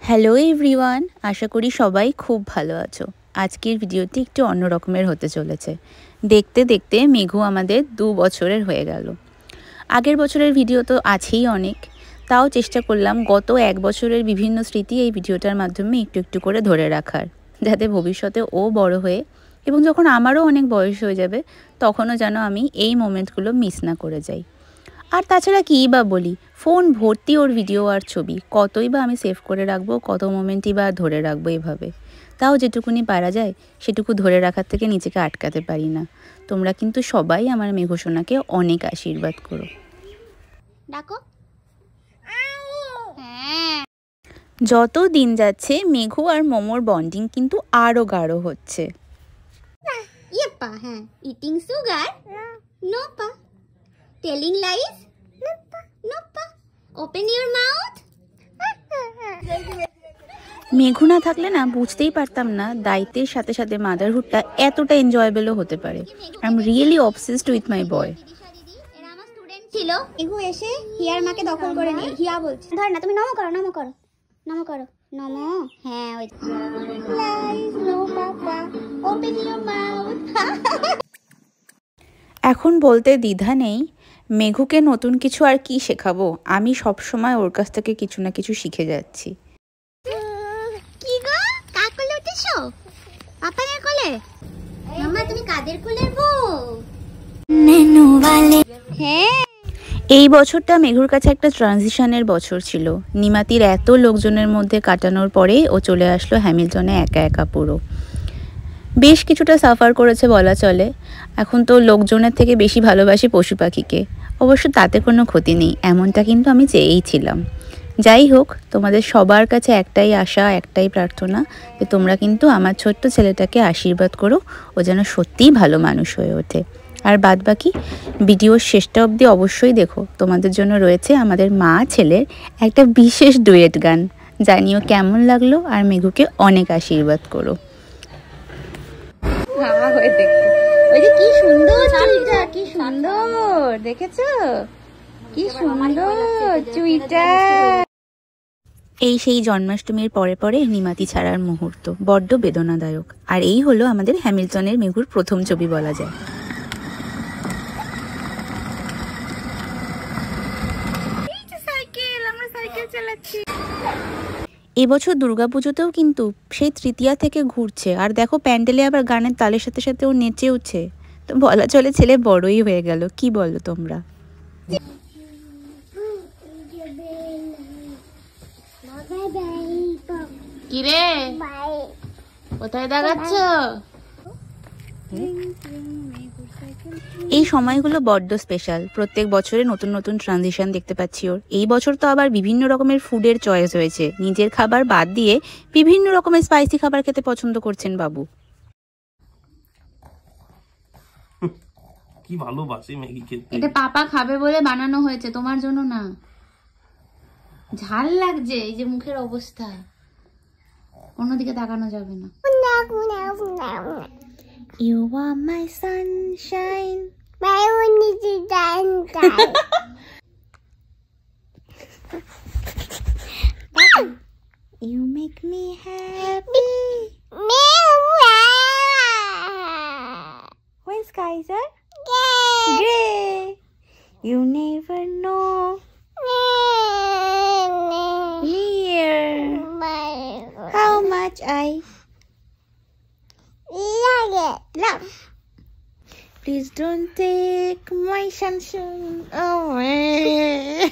Hello everyone, আশা করি সবাই খুব ভালো আছো। আজকের ভিডিওটি একটু অন্য রকমের হতে চলেছে। দেখতে দেখতে মেঘু আমাদের 2 বছরের হয়ে গেল। আগের বছরের ভিডিও তো আছেই অনেক, তাও চেষ্টা করলাম গত 1 বছরের বিভিন্ন স্মৃতি এই ভিডিওটার মাধ্যমে একটু একটু করে ধরে রাখার, যাতে ভবিষ্যতে ও বড় হয়ে এবং যখন আমারও অনেক বয়স হয়ে যাবে তখনও যেন আমি এই মোমেন্টগুলো মিস না করে যাই। আর তাছাড়া কী বা বলি, ফোন ভর্তি ওর ভিডিও আর ছবি, কতই বা আমি সেভ করে রাখবো, কত মোমেন্টই বা ধরে রাখবো এভাবে। তাও যেটুকুনি পারা যায় সেটুকু ধরে রাখার থেকে নিজেকে আটকাতে পারি না। তোমরা কিন্তু সবাই আমার মেঘু সোনাকে অনেক আশীর্বাদ করো। ডাকো। যত দিন যাচ্ছে মেঘু আর মোমোর বন্ডিং কিন্তু আরও গাঢ় হচ্ছে। ইয়েপা, হ্যাঁ। Eating sugar? নো পা। Telling lies? নো পা। Open your mouth? মেঘু না থাকলে না বুঝতেই পারতাম না দায়িত্বের সাথে সাথে মাদারহুডটা এতটা এনজয়েবলও হতে পারে। I am really obsessed with my boy. এরা আমার স্টুডেন্ট ছিল। মেঘু এসে হিয়ার মাকে দখল করে নিয়ে হিয়া বলছে, ধর না, তুমি নমো করো, নমো করো, নমো করো, নমো। হ্যাঁ, ওই lies no papa, open your mouth. এখন বলতে দ্বিধা নেই, মেঘুকে নতুন কিছু আর কি শেখাবো, আমি সব সময় ওর কাছ থেকে কিছু না কিছু শিখে যাচ্ছি। কি গো, কার কোলে উঠেছো? পাপার কোলে? মাম্মা, তুমি কাদের কোলের বউ? নেনু वाले। হ্যাঁ, এই বছরটা মেঘুর কাছে একটা ট্রানজিশনের বছর ছিল। নিমাতির এত লোকজনের মধ্যে কাটানোর পরে ও চলে আসলো হ্যামিল্টনে একা একা পুরো। বেশ কিছুটা সাফার করেছে বলা চলে। এখন তো লোকজনের থেকে বেশি ভালোবাসি পশু পাখিকে। অবশ্য তাতে কোনো ক্ষতি নেই, এমনটা কিন্তু আমি চেয়েই ছিলাম। যাই হোক, তোমাদের সবার কাছে একটাই আশা, একটাই প্রার্থনা যে তোমরা কিন্তু আমার ছোট্ট ছেলেটাকে আশীর্বাদ করো, ও যেন সত্যিই ভালো মানুষ হয়ে ওঠে। আর বাদ বাকি ভিডিওর শেষটা অবধি অবশ্যই দেখো, তোমাদের জন্য রয়েছে আমাদের মা ছেলের একটা বিশেষ ডুয়েট গান। জানিও কেমন লাগলো, আর মেঘুকে অনেক আশীর্বাদ করো। ওই যে কি সুন্দর চুইটা, কি সুন্দর, দেখেছো কি সুন্দর চুইটা। এই সেই জন্মাষ্টমীর পরে পরে নিমাতি ছাড়ার মুহূর্ত, বড্ড বেদনাদায়ক। আর এই হলো আমাদের হ্যামিল্টনের মেঘুর প্রথম ছবি বলা যায়। এবছর দুর্গাপুজোতেও কিন্তু সেই তৃতীয়া থেকে ঘুরছে, আর দেখো প্যান্ডেলে আবার গানের তালের সাথে সাথে ও নেচে উঠছে। তো বলা চলে ছেলে বড়ই হয়ে গেল, কি বলো তোমরা? কিরে, কোথায় দাঁড়াচ্ছ? এই সময়গুলো বড্ড স্পেশাল। প্রত্যেক বছরে নতুন নতুন ট্রানজিশন দেখতে পাচ্ছি ওর। এই বছর তো আবার বিভিন্ন রকমের ফুডের চয়েস হয়েছে, নিজের খাবার বাদ দিয়ে বিভিন্ন রকমের স্পাইসি খাবার খেতে পছন্দ করছেন বাবু। কি ভালোবাসে ম্যাগি খেতে। এটা পাপা খাবে বলে বানানো হয়েছে, তোমার জন্য না। ঝাল লাগছে, এই যে মুখের অবস্থা, অন্যদিকে তাকানো যাবে না। You are my sunshine. My only sunshine. You make me happy when skies are gray. You never know near how much I love. Please don't take my sunshine away.